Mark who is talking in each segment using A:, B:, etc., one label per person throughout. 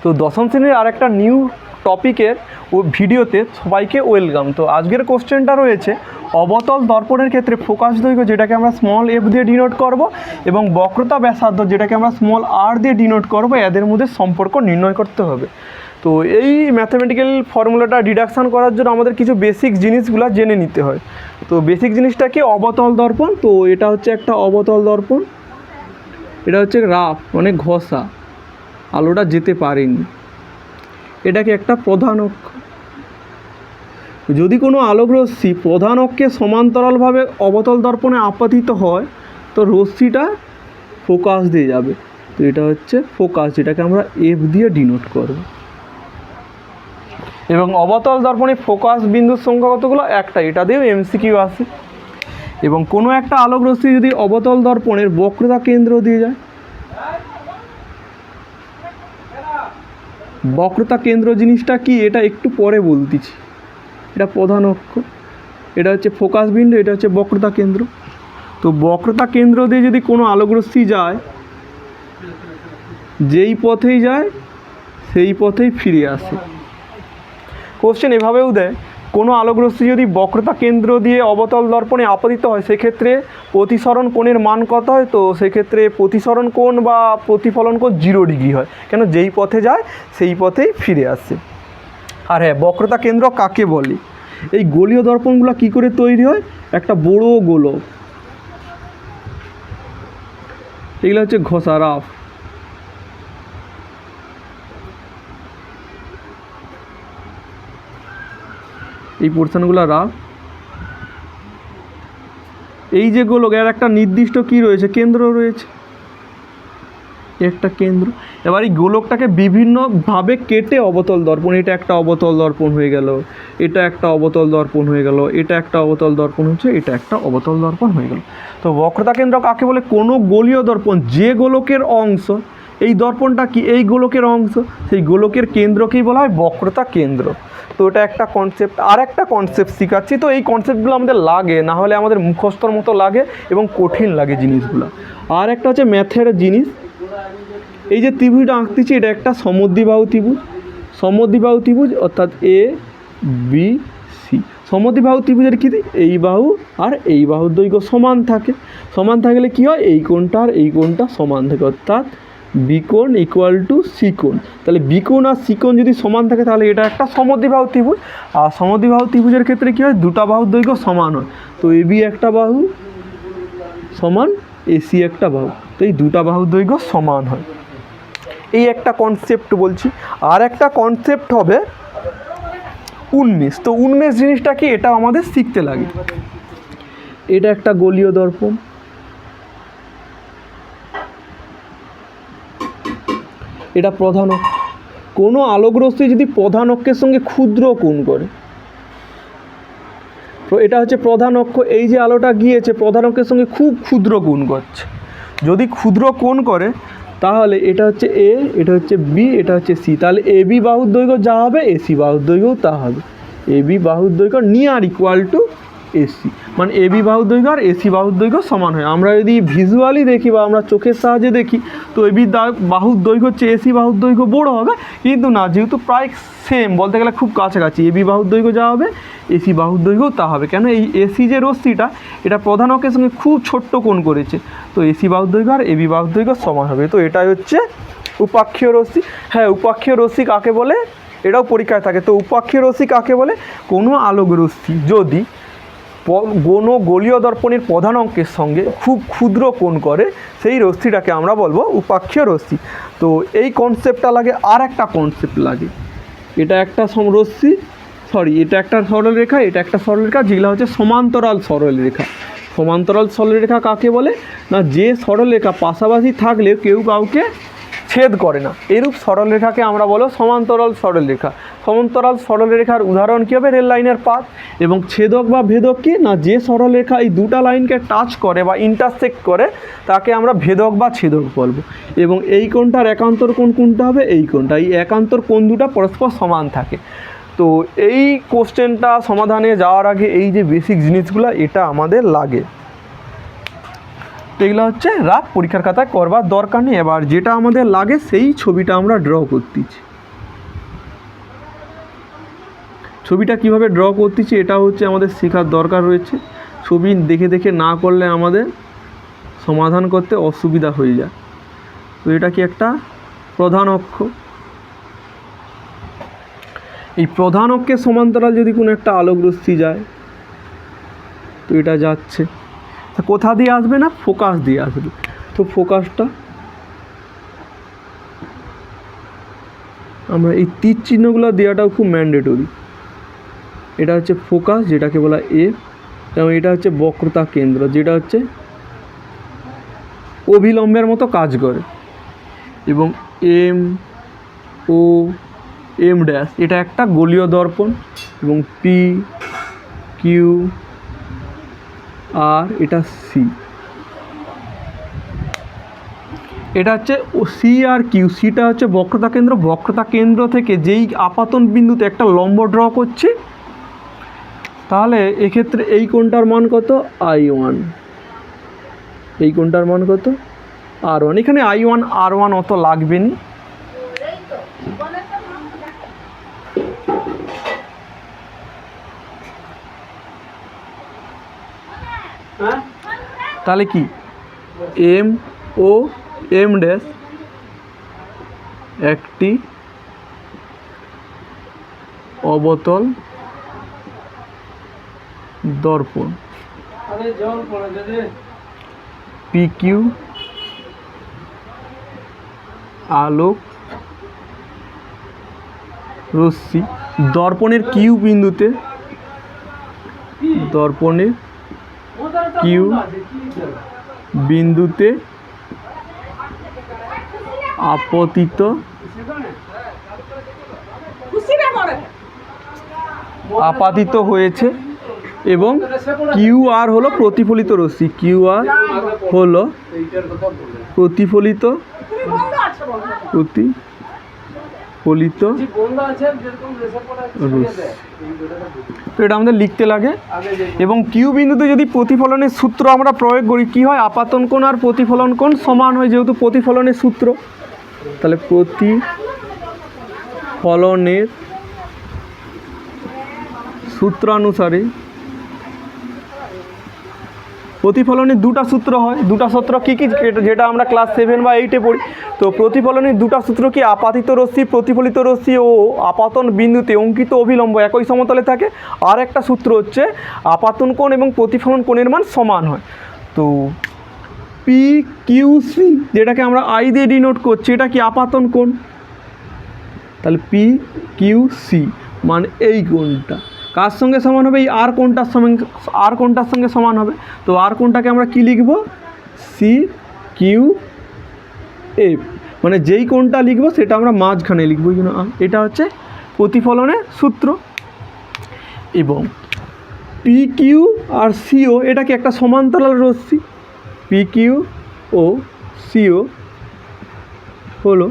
A: তো দশম শ্রেণীর আর একটা নিউ টপিকের ভিডিওতে সবাইকে ওয়েলকাম। তো আজকের কোশ্চেনটা রয়েছে অবতল দর্পণের ক্ষেত্রে ফোকাস দৈর্ঘ্য যেটাকে আমরা স্মল এফ দিয়ে ডিনোট করব এবং বক্রতা ব্যাসার্ধ যেটাকে আমরা স্মল আর দিয়ে ডিনোট করব, এদের মধ্যে সম্পর্ক নির্ণয় করতে হবে। তো এই ম্যাথামেটিক্যাল ফর্মুলাটা ডিডাকশান করার জন্য আমাদের কিছু বেসিক জিনিসগুলো জেনে নিতে হয়। তো বেসিক জিনিসটা কি? অবতল দর্পণ। তো এটা হচ্ছে একটা অবতল দর্পণ, এটা হচ্ছে রাফ মানে ঘষা, আলোটা যেতে পারেনি। এটাকে একটা প্রধান অক্ষ। যদি কোনো আলোকরশ্মি প্রধান অক্ষে সমান্তরালভাবে অবতল দর্পণে আপতিত হয় তো রশ্মিটা ফোকাস দিয়ে যাবে। তো এটা হচ্ছে ফোকাস, যেটাকে আমরা এফ দিয়ে ডিনোট করব। এবং অবতল দর্পণে ফোকাস বিন্দুর সংখ্যা কতগুলো? একটা। এটা দিয়েও এমসিকিউ আসে। এবং কোনো একটা আলোকরশ্মি যদি অবতল দর্পণের বক্রতা কেন্দ্র দিয়ে যায়, বক্রতা কেন্দ্র জিনিসটা কি এটা একটু পরে বলতেছি। এটা প্রধান অক্ষ, এটা হচ্ছে ফোকাস বিন্দু, এটা হচ্ছে বক্রতা কেন্দ্র। তো বক্রতা কেন্দ্র দিয়ে যদি কোনো আলোকরশ্মি যায়, যেই পথেই যায় সেই পথেই ফিরে আসে। কোশ্চেন এভাবেও দেয়, কোনো আলোকরশ্মি যদি বক্রতা কেন্দ্র দিয়ে অবতল দর্পণে আপতিত হয় সেক্ষেত্রে প্রতিসরণ কোণের মান কত হয়? তো সেক্ষেত্রে প্রতিসরণ কোণ বা প্রতিফলন কোণ 0 ডিগ্রি হয়, কেন যেই পথে যায় সেই পথেই ফিরে আসে। আর হ্যাঁ, বক্রতা কেন্দ্র কাকে বলে? এই গোলীয় দর্পণগুলো কি করে তৈরি হয়? একটা বড় গোলক, এগুলো হচ্ছে ঘষা, রাফ। এই পোর্শনগুলো রাফ। এই যে গোলক, এর একটা নির্দিষ্ট কি রয়েছে? কেন্দ্র রয়েছে, একটা কেন্দ্র। এবার এই গোলকটাকে বিভিন্নভাবে কেটে অবতল দর্পণ, এটা একটা অবতল দর্পণ হয়ে গেল, এটা একটা অবতল দর্পণ হয়ে গেল, এটা একটা অবতল দর্পণ হচ্ছে, এটা একটা অবতল দর্পণ হয়ে গেল। তো বক্রতা কেন্দ্র কাকে বলে? কোনো গোলীয় দর্পণ যে গোলকের অংশ, এই দর্পণটা কি এই গোলকের অংশ, সেই গোলকের কেন্দ্রকেই বলা হয় বক্রতা কেন্দ্র। তো এটা একটা কনসেপ্ট। আর একটা কনসেপ্ট শেখাচ্ছি, তো এই কনসেপ্টগুলো আমাদের লাগে, না হলে আমাদের মুখস্থর মতো লাগে এবং কঠিন লাগে জিনিসগুলো। আর একটা হচ্ছে ম্যাথের জিনিস, এই যে ত্রিভুজটা আঁকতেছি এটা একটা সমদ্বিবাহু ত্রিভুজ। সমদ্বিবাহু ত্রিভুজ অর্থাৎ এ বি সি। সমদ্বিবাহু ত্রিভুজের কী? এই বাহু আর এই বাহুর দৈর্ঘ্য সমান থাকে। সমান থাকলে কী হয়? এই কোণটা আর এই কোণটা সমান থাকে, অর্থাৎ বি কোণ ইকুয়াল টু সি কোণ। তাহলে বি কোণ আর সি কোণ যদি সমান থাকে তাহলে এটা একটা সমদ্বিবাহু ত্রিভুজ। আর সমদ্বিবাহু ত্রিভুজের ক্ষেত্রে কী হয়? দুটা বাহুর দৈর্ঘ্য সমান হয়। তো এ বি একটা বাহু সমান এসি একটা বাহু, তো এই দুটা বাহুর দৈর্ঘ্য সমান হয়। এই একটা কনসেপ্ট বলছি। আর একটা কনসেপ্ট হবে উন্মেষ। তো উন্মেষ জিনিসটা কি? এটা আমাদের শিখতে লাগে। এটা একটা গোলীয় দর্পণ, এটা প্রধান অক্ষ। কোনো আলোকরশ্মি যদি প্রধান অক্ষের সঙ্গে ক্ষুদ্র কোণ করে, তো এটা হচ্ছে প্রধান অক্ষ। এই যে আলোটা গিয়েছে প্রধান অক্ষের সঙ্গে খুব ক্ষুদ্র কোণ করছে। যদি ক্ষুদ্র কোণ করে তাহলে এটা হচ্ছে এ, এটা হচ্ছে বি, এটা হচ্ছে সি। তাহলে এ বি বাহুর দৈর্ঘ্য যা হবে এসি বাহুর দৈর্ঘ্যও তা হবে। এ বি বাহুর দৈর্ঘ্য নিয়ার ইকুয়াল টু এসি, মানে এ বি বাহুর দৈর্ঘ্য আর এসি বাহুর দৈর্ঘ্য সমান হয়। আমরা যদি ভিজুয়ালি দেখি বা আমরা চোখের সাহায্যে দেখি তো এ বি বাহুর দৈর্ঘ্য হচ্ছে এসি বাহুর দৈর্ঘ্য বড় হবে, কিন্তু না, যেহেতু প্রায় সেম, বলতে গেলে খুব কাছাকাছি, এ বি বাহুর দৈর্ঘ্য যা হবে এসি বাহুর দৈর্ঘ্যও তা হবে। কেন? এই এসি যে রশ্মিটা এটা প্রধান অক্ষের সঙ্গে খুব ছোট্ট কোণ করেছে, তো এসি বাহুর দৈর্ঘ্য আর এবি বাহুর দৈর্ঘ্য সমান হবে। তো এটাই হচ্ছে উপাক্ষীয় রশ্মি। হ্যাঁ, উপাক্ষীয় রশ্মি কাকে বলে? এটাও পরীক্ষায় থাকে। তো উপাক্ষীয় রশ্মি কাকে বলে? কোনো আলোক রশ্মি যদি কোনো গোলীয় দর্পণের প্রধান অঙ্কের সঙ্গে খুব ক্ষুদ্র কোণ করে সেই রশ্মিটাকে আমরা বলবো উপাক্ষীয় রশ্মি। তো এই কনসেপ্টটা লাগে। আর একটা কনসেপ্ট লাগে, এটা একটা রশ্মি, এটা একটা সরলরেখা, এটা একটা সরলরেখা, যেগুলো হচ্ছে সমান্তরাল সরলরেখা। সমান্তরাল সরলরেখা কাকে বলে? না, যে সরলরেখা পাশাপাশি থাকলে কেউ কাউকে ছেদ করে না, এরূপ সরলরেখাকে আমরা বলবো সমান্তরাল সরলরেখা। সমান্তরাল সরলরেখার উদাহরণ কী হবে? রেল লাইনের পাত। এবং ছেদক বা ভেদক কি? না, যে সরলরেখা এই দুটা লাইনকে টাচ করে বা ইন্টারসেক্ট করে তাকে আমরা ভেদক বা ছেদক বলবো। এবং এই কোণটার একান্তর কোণ কোনটা হবে? এই কোণটা। এই একান্তর কোণ দুটা পরস্পর সমান থাকে। তো এই কোশ্চেনটা সমাধানে যাওয়ার আগে এই যে বেসিক জিনিসগুলো এটা আমাদের লাগে। তো এগুলো হচ্ছে রাফ, পরীক্ষার খাতায় করবার দরকার নেই। এবার যেটা আমাদের লাগে সেই ছবিটা আমরা ড্র করতেছি। ছবিটা কিভাবে ড্র করতেছি এটা হচ্ছে আমাদের শেখার দরকার রয়েছে। ছবি দেখে দেখে না করলে আমাদের সমাধান করতে অসুবিধা হয়ে যায়। তো এটা কি একটা প্রধান অক্ষ। এই প্রধান অক্ষের সমান্তরাল যদি কোনো একটা আলোক রশ্মি যায়, তো এটা যাচ্ছে, তা কোথা দিয়ে আসবে না, ফোকাস দিয়ে আসবে। তো ফোকাসটা আমরা এই তীর চিহ্নগুলো দেওয়াটাও খুব ম্যান্ডেটরি। এটা হচ্ছে ফোকাস, যেটাকে বলা এ, এবং এটা হচ্ছে বক্রতা কেন্দ্র, যেটা হচ্ছে অভিলম্বের মতো কাজ করে। এবং এম ও এম ড্যাশ এটা একটা গোলীয় দর্পণ, এবং পি কিউ আর এটা সি, এটা হচ্ছে সি আর কিউ। সিটা হচ্ছে বক্রতা কেন্দ্র, বক্রতা কেন্দ্র থেকে যেই আপাতন বিন্দুতে একটা লম্ব ড্র করছে, তাহলে এক্ষেত্রে এই কোণটার মান কত, I1, এই কোণটার মান কত, R1। এখানে I1 R1 অত লাগবে না। তাহলে কি এম ও এম ড্যাশ একটি অবতল দর্পণ, পি কিউ আলোক রশ্মি দর্পণের কিউ বিন্দুতে, দর্পণের কিউ বিন্দুতে আপতিত আপাতিত হয়েছে, এবং কিউ আর হলো প্রতিফলিত রশ্মি, কিউ আর হলো প্রতিফলিত রশ্মি। তো এটা আমাদের লিখতে লাগে। এবং কিউ বিন্দুতে যদি প্রতিফলনের সূত্র আমরা প্রয়োগ করি, কি হয়, আপাতন কোণ আর প্রতিফলন কোণ সমান হয়, যেহেতু প্রতিফলনের সূত্র। তাহলে প্রতিফলনের সূত্রানুসারে প্রতিফলনের দুটা সূত্র হয়। দুটা সূত্র কী কী, যেটা আমরা ক্লাস 7 বা 8-এ পড়ি। তো প্রতিফলনের দুটা সূত্র কি, আপাতিত রশ্মি, প্রতিফলিত রশ্মি ও আপাতন বিন্দুতে অঙ্কিত অভিলম্ব একই সমতলে থাকে। আর একটা সূত্র হচ্ছে আপাতন কোণ এবং প্রতিফলন কোণের মান সমান হয়। তো পি কিউ সি, যেটাকে আমরা আই দিয়ে ডিনোট করছি, এটা কি আপাতন কোণ। তাহলে পি কিউ সি মানে এই কোণটা কার সঙ্গে সমান হবে, এই আর কোণটার সঙ্গে সমান হবে। তো আর কোণটাকে আমরা কি লিখব, সি কিউ এফ, মানে যেই কোণটা লিখব সেটা আমরা মাঝখানে লিখব, এটা হচ্ছে প্রতিফলনের সূত্র। এবং পি কিউ আর সিও এটা কি একটা সমান্তরাল রশ্মি, পি কিউ ও সিও হলো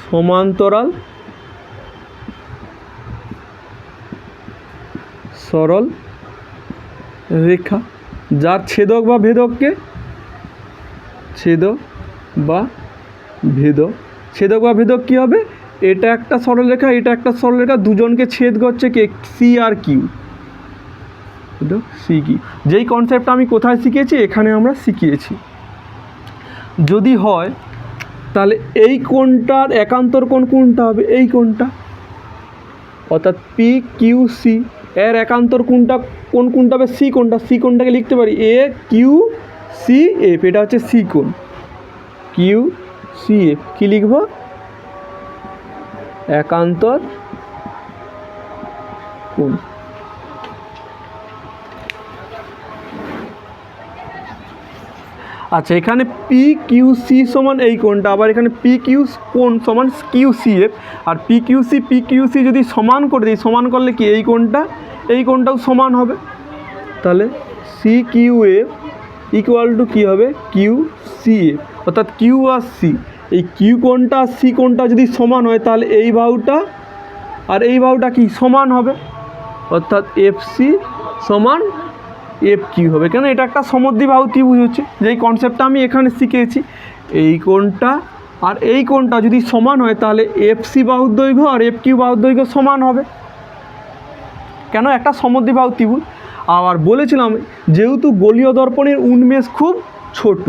A: সমান্তরাল সরল রেখা, যার ছেদক বা ভেদককে ছেদক বা ভেদক কী হবে, এটা একটা সরলরেখা, এটা একটা সরলরেখা, দুজনকে ছেদ করছে কে, সি আর কিউ, সি কিউ। যেই কনসেপ্টটা আমি কোথায় শিখিয়েছি, এখানে আমরা শিখিয়েছি। যদি হয় তাহলে এই কোণটার একান্তর কোণ কোনটা হবে, এই কোণটা, অর্থাৎ পি কিউ সি এর একান্তর কোণটা কোনটা হবে, সি কোণটা। সি কোণটাকে লিখতে পারি এ কিউ সি এফ, এটা হচ্ছে সি কোণ, কিউ সি এফ। কী লিখব, একান্তর কোণ। আচ্ছা, এখানে পি কিউ সি সমান এই কোণটা, আবার এখানে পি কিউ কোণ সমান কিউ সি এফ, আর পি কিউ সি যদি সমান করে দিই, সমান করলে কি এই কোণটাও সমান হবে। তাহলে C Q F equal to কী হবে, কিউ সি এফ, অর্থাৎ কিউ আর সি, এই কিউ কোণটা আর সি কোণটা যদি সমান হয়, তাহলে এই বাহুটা আর এই বাহুটা কি সমান হবে, অর্থাৎ এফ সি সমান এফ কিউ হবে। কেন, এটা একটা সমদ্বিবাহু ত্রিভুজ হচ্ছে, যেই কনসেপ্টটা আমি এখানে শিখেছি। এই কোণটা আর এই কোণটা যদি সমান হয়, তাহলে এফ সি বাহুর দৈর্ঘ্য আর এফ কিউ বাহুর দৈর্ঘ্য সমান হবে। কেন? একটা সমদ্বিবাহু ত্রিভুজ। আবার বলেছিলাম যেহেতু গোলীয় দর্পণের উন্মেষ খুব ছোট,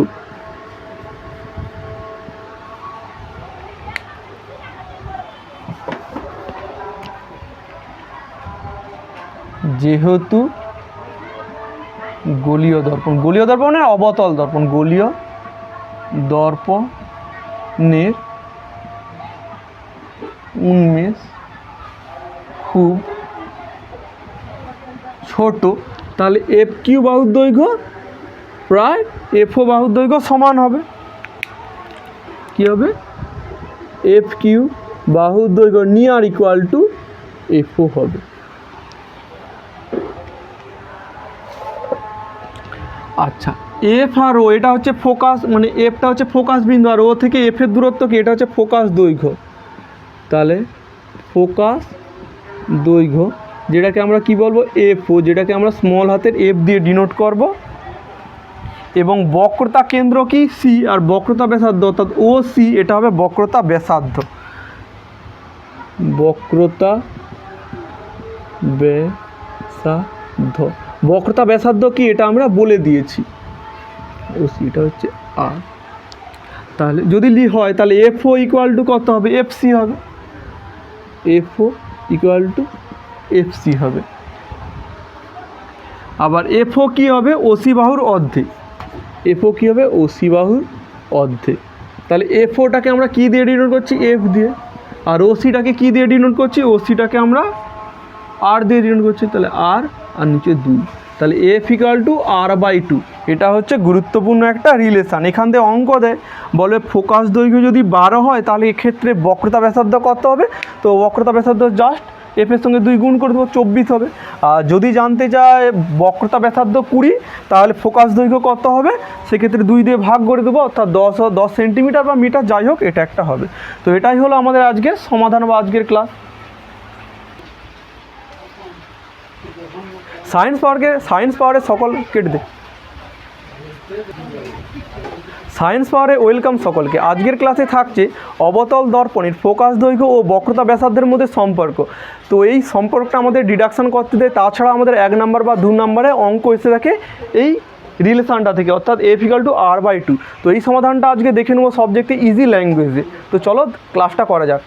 A: যেহেতু গোলীয় দর্পণের অবতল দর্পণ, গোলীয় দর্পণের উন্মেষ খুব ছোট, তাহলে এফ কিউ বাহুর দৈর্ঘ্য প্রায় এফও বাহুর দৈর্ঘ্য সমান হবে। কী হবে? এফ কিউ বাহুর দৈর্ঘ্য নিয়ার ইকুয়াল টু এফও হবে। আচ্ছা, এফ আর ও এটা হচ্ছে ফোকাস, মানে এফটা হচ্ছে ফোকাস বিন্দু, আর ও থেকে এফের দূরত্ব কি? এটা হচ্ছে ফোকাস দৈর্ঘ্য। তাহলে ফোকাস দৈর্ঘ্য যেটাকে আমরা কি বলবো? এফ ও, যেটাকে আমরা স্মল হাতের এফ দিয়ে ডিনোট করব। এবং বক্রতা কেন্দ্র কি? সি, আর বক্রতা ব্যাসার্ধ অর্থাৎ ও সি, এটা হবে বক্রতা ব্যাসার্ধ। বক্রতা ব্যাসার্ধ, বক্রতা ব্যাসার্ধ কি? এটা আমরা বলে দিয়েছি, ও সি, এটা হচ্ছে আর। তাহলে যদি হয় তাহলে এফ ও ইকুয়াল টু কত হবে? এফ সি হবে। F O equal to F C হবে। আবার এফ ও কী হবে? ওসি বাহুর অর্ধেক। এফ ও কী হবে? ওসি বাহুর অর্ধেক। তাহলে এফ ওটাকে আমরা কী দিয়ে ডিনোট করছি? এফ দিয়ে। আর ওসিটাকে কী দিয়ে ডিনোট করছি? ওসিটাকে আমরা আর দিয়ে ডিনোট করছি। তাহলে আর নিচে 2, তাহলে F equal to R by 2। এটা হচ্ছে গুরুত্বপূর্ণ একটা রিলেশান। এখান থেকে অঙ্ক দেয়, বলে ফোকাস দৈর্ঘ্য যদি 12 হয় তাহলে এক্ষেত্রে বক্রতা ব্যাসার্ধ কত হবে? তো বক্রতা ব্যাসার্ধ জাস্ট এফের সঙ্গে 2 গুণ করে দেবো, 24 হবে। আর যদি জানতে চায় বক্রতা ব্যাসার্ধ 20, তাহলে ফোকাস দৈর্ঘ্য কত হবে? সেক্ষেত্রে 2 দিয়ে ভাগ করে দেবো, অর্থাৎ 10 সেন্টিমিটার বা মিটার যাই হোক, এটা একটা হবে। তো এটাই হলো আমাদের আজকের সমাধান বা আজকের ক্লাস। সায়েন্স পাওয়ারে সকল কেটে দে। সায়েন্স পাওয়ারে ওয়েলকাম সকলকে। আজকের ক্লাসে থাকছে অবতল দর্পণের ফোকাস দৈর্ঘ্য ও বক্রতা ব্যাসার্ধের মধ্যে সম্পর্ক। তো এই সম্পর্কটা আমাদের ডিডাকশন করতে দেয়। তাছাড়া আমাদের 1 নম্বর বা 2 নম্বরে অঙ্ক এসে থাকে এই রিলেশানটা থেকে, অর্থাৎ F equal to R by 2। তো এই সমাধানটা আজকে দেখে নেবো সাবজেক্টে ইজি ল্যাঙ্গুয়েজে। তো চলো ক্লাসটা করা যাক।